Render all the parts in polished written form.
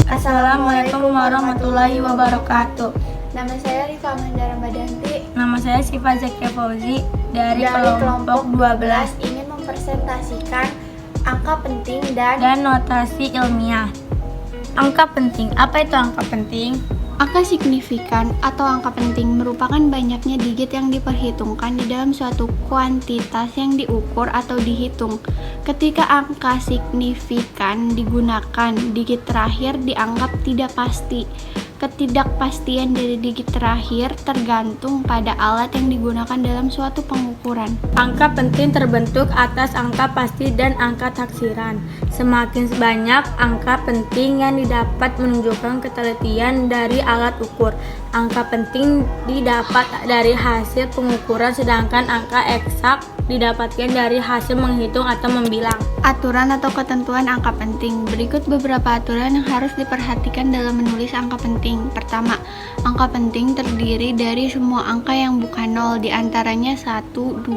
Assalamualaikum warahmatullahi wabarakatuh. Nama saya Rifa Mandara Badanti. Nama saya Syifa Zakia Fauzi dari kelompok kelompok 12 ingin mempresentasikan angka penting dan notasi ilmiah. Angka penting. Apa itu angka penting? angka signifikan atau angka penting merupakan banyaknya digit yang diperhitungkan di dalam suatu kuantitas yang diukur atau dihitung. Ketika angka signifikan digunakan, digit terakhir dianggap tidak pasti. Ketidakpastian dari digit terakhir tergantung pada alat yang digunakan dalam suatu pengukuran. Angka penting terbentuk atas angka pasti dan angka taksiran. Semakin banyak angka penting yang didapat menunjukkan ketelitian dari alat ukur. Angka penting didapat dari hasil pengukuran, sedangkan angka eksak didapatkan dari hasil menghitung atau membilang. Aturan atau ketentuan angka penting. Berikut beberapa aturan yang harus diperhatikan dalam menulis angka penting. Pertama, angka penting terdiri dari semua angka yang bukan nol, diantaranya 1, 2,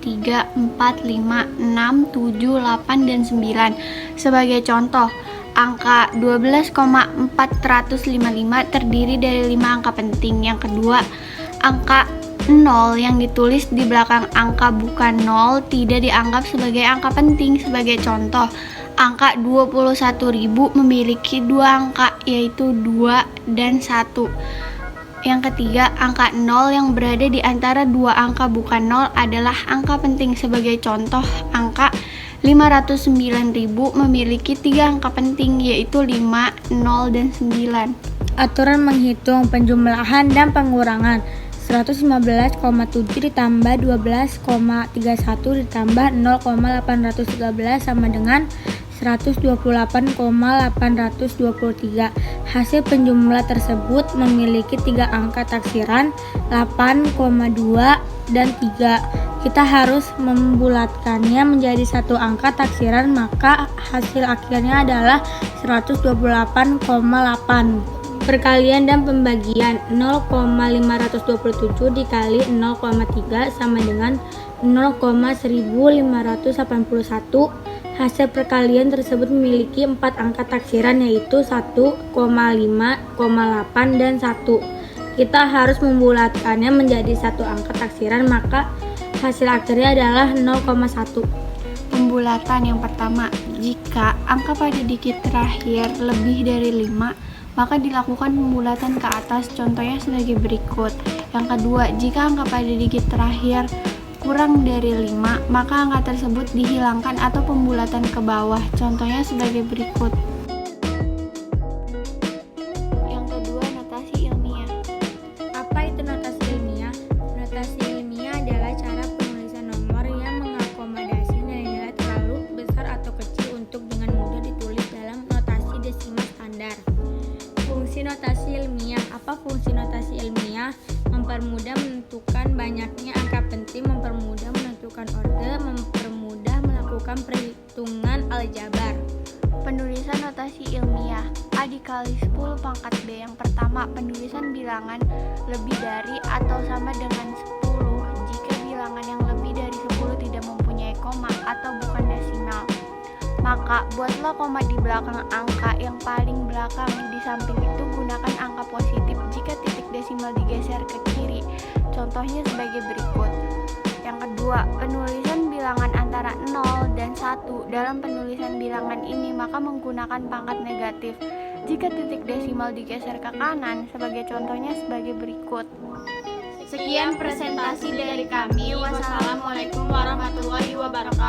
3, 4, 5, 6, 7, 8, dan 9. Sebagai contoh, angka 12,455 terdiri dari 5 angka penting. Yang kedua, angka 0 yang ditulis di belakang angka bukan 0 tidak dianggap sebagai angka penting. Sebagai contoh, angka 21.000 memiliki dua angka, yaitu 2 dan 1. Yang ketiga, angka 0 yang berada di antara dua angka bukan 0 adalah angka penting. Sebagai contoh, angka 509.000 memiliki tiga angka penting, yaitu 5, 0, dan 9. Aturan menghitung penjumlahan dan pengurangan. 115,7 ditambah 12,31 ditambah 0,813 sama dengan 128,823. Hasil penjumlah tersebut memiliki tiga angka taksiran, 8,2 dan 3. Kita harus membulatkannya menjadi satu angka taksiran, maka hasil akhirnya adalah 128,8. Perkalian dan pembagian. 0,527 dikali 0,3 sama dengan 0,1581. Hasil perkalian tersebut memiliki 4 angka taksiran, yaitu 1,5, 8, dan 1. Kita harus membulatkannya menjadi satu angka taksiran, maka hasil akhirnya adalah 0,1. Pembulatan yang pertama, jika angka pada digit terakhir lebih dari 5, maka dilakukan pembulatan ke atas, contohnya sebagai berikut. Yang kedua, jika angka pada digit terakhir kurang dari 5, maka angka tersebut dihilangkan atau pembulatan ke bawah, contohnya sebagai berikut. Yang kedua, notasi ilmiah. Apa itu notasi ilmiah? Notasi ilmiah adalah cara penulisan nomor yang mengakomodasi nilai-nilai terlalu besar atau kecil untuk dengan mudah ditulis dalam notasi desimal standar. Fungsi notasi ilmiah. Apa fungsi notasi ilmiah? Mempermudah menentukan banyaknya angka penting, mempermudah menentukan orde, mempermudah melakukan perhitungan aljabar. Penulisan notasi ilmiah. A dikali 10 pangkat B. Yang pertama, penulisan bilangan lebih dari atau sama dengan 10 jika bilangan yang lebih dari 10 tidak mempunyai koma atau bukan desimal. Maka buatlah koma di belakang angka yang paling belakang. Di samping itu gunakan angka positif jika titik desimal digeser ke kiri. Contohnya sebagai berikut. Yang kedua, penulisan bilangan antara 0 dan 1. Dalam penulisan bilangan ini maka menggunakan pangkat negatif jika titik desimal digeser ke kanan. Sebagai contohnya sebagai berikut. Sekian presentasi dari kami. Wassalamualaikum warahmatullahi wabarakatuh.